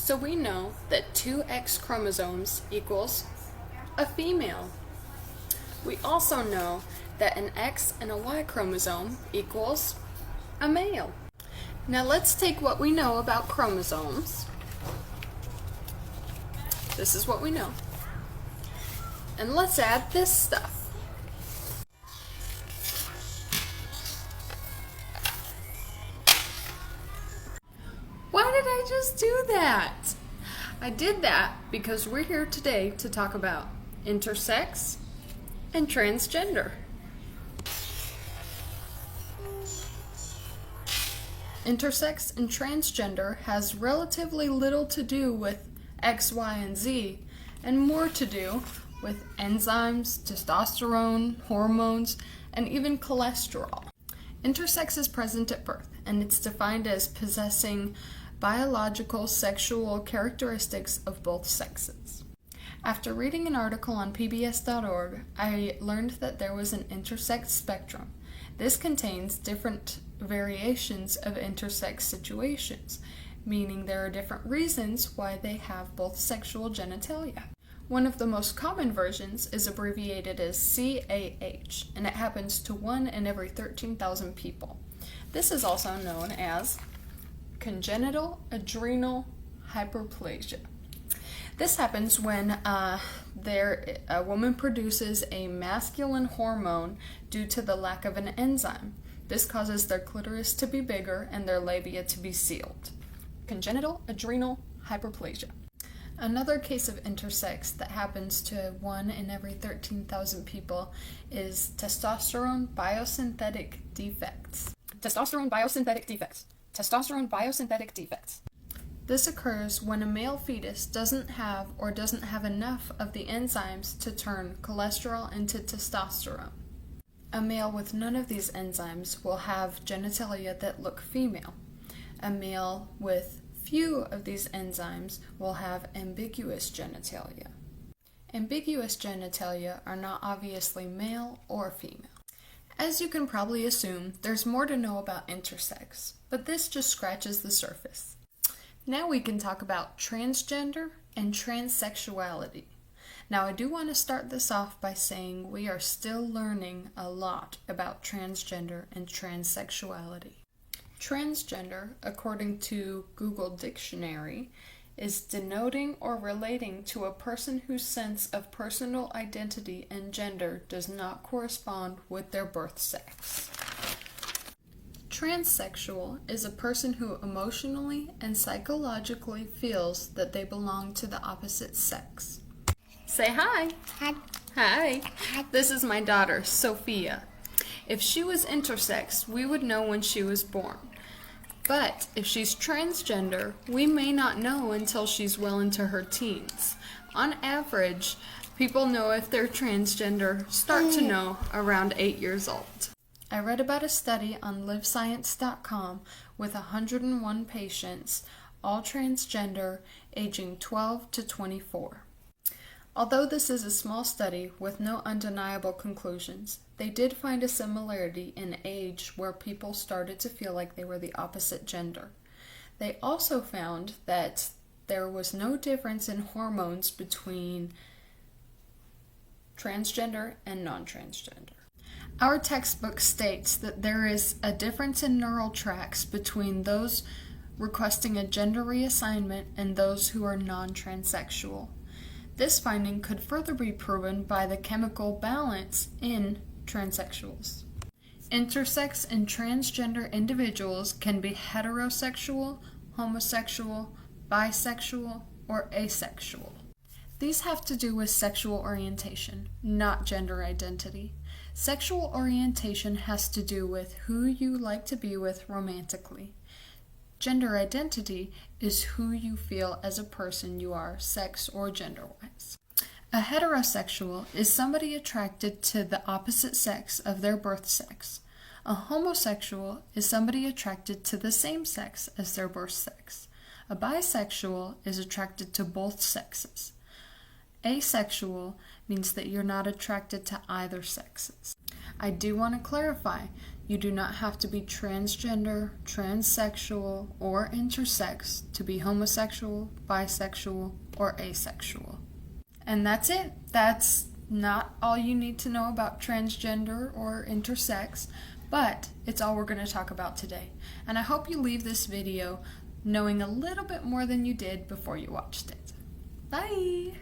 So we know that 2X chromosomes equals a female. We also know that an X and a Y chromosome equals a male. Now let's take what we know about chromosomes. This is what we know. And let's add this stuff. Why did I just do that? I did that because we're here today to talk about intersex and transgender. Intersex and transgender has relatively little to do with X, Y, and Z, and more to do with enzymes, testosterone, hormones, and even cholesterol. Intersex is present at birth, and it's defined as possessing biological sexual characteristics of both sexes. After reading an article on PBS.org, I learned that there was an intersex spectrum. This contains different variations of intersex situations, meaning there are different reasons why they have both sexual genitalia. One of the most common versions is abbreviated as CAH, and it happens to 1 in every 13,000 people. This is also known as congenital adrenal hyperplasia. This happens when a woman produces a masculine hormone due to the lack of an enzyme. This causes their clitoris to be bigger and their labia to be sealed. Congenital adrenal hyperplasia. Another case of intersex that happens to 1 in every 13,000 people is testosterone biosynthetic defects. Testosterone biosynthetic defects. Testosterone biosynthetic defects. This occurs when a male fetus doesn't have enough of the enzymes to turn cholesterol into testosterone. A male with none of these enzymes will have genitalia that look female. A male with few of these enzymes will have ambiguous genitalia. Ambiguous genitalia are not obviously male or female. As you can probably assume, there's more to know about intersex, but this just scratches the surface. Now we can talk about transgender and transsexuality. Now I do want to start this off by saying we are still learning a lot about transgender and transsexuality. Transgender, according to Google Dictionary, is denoting or relating to a person whose sense of personal identity and gender does not correspond with their birth sex. Transsexual is a person who emotionally and psychologically feels that they belong to the opposite sex. Say hi. Hi. Hi. This is my daughter, Sophia. If she was intersex, we would know when she was born. But if she's transgender, we may not know until she's well into her teens. On average, people know if they're transgender, start to know around 8 years old. I read about a study on livescience.com with 101 patients, all transgender, aging 12 to 24. Although this is a small study with no undeniable conclusions, they did find a similarity in age where people started to feel like they were the opposite gender. They also found that there was no difference in hormones between transgender and non-transgender. Our textbook states that there is a difference in neural tracts between those requesting a gender reassignment and those who are non-transsexual. This finding could further be proven by the chemical balance in transsexuals. Intersex and transgender individuals can be heterosexual, homosexual, bisexual, or asexual. These have to do with sexual orientation, not gender identity. Sexual orientation has to do with who you like to be with romantically. Gender identity is who you feel as a person you are, sex or gender-wise. A heterosexual is somebody attracted to the opposite sex of their birth sex. A homosexual is somebody attracted to the same sex as their birth sex. A bisexual is attracted to both sexes. Asexual means that you're not attracted to either sexes. I do want to clarify, You do not have to be transgender, transsexual, or intersex to be homosexual, bisexual, or asexual. And that's it. That's not all you need to know about transgender or intersex, but it's all we're going to talk about today. And I hope you leave this video knowing a little bit more than you did before you watched it. Bye!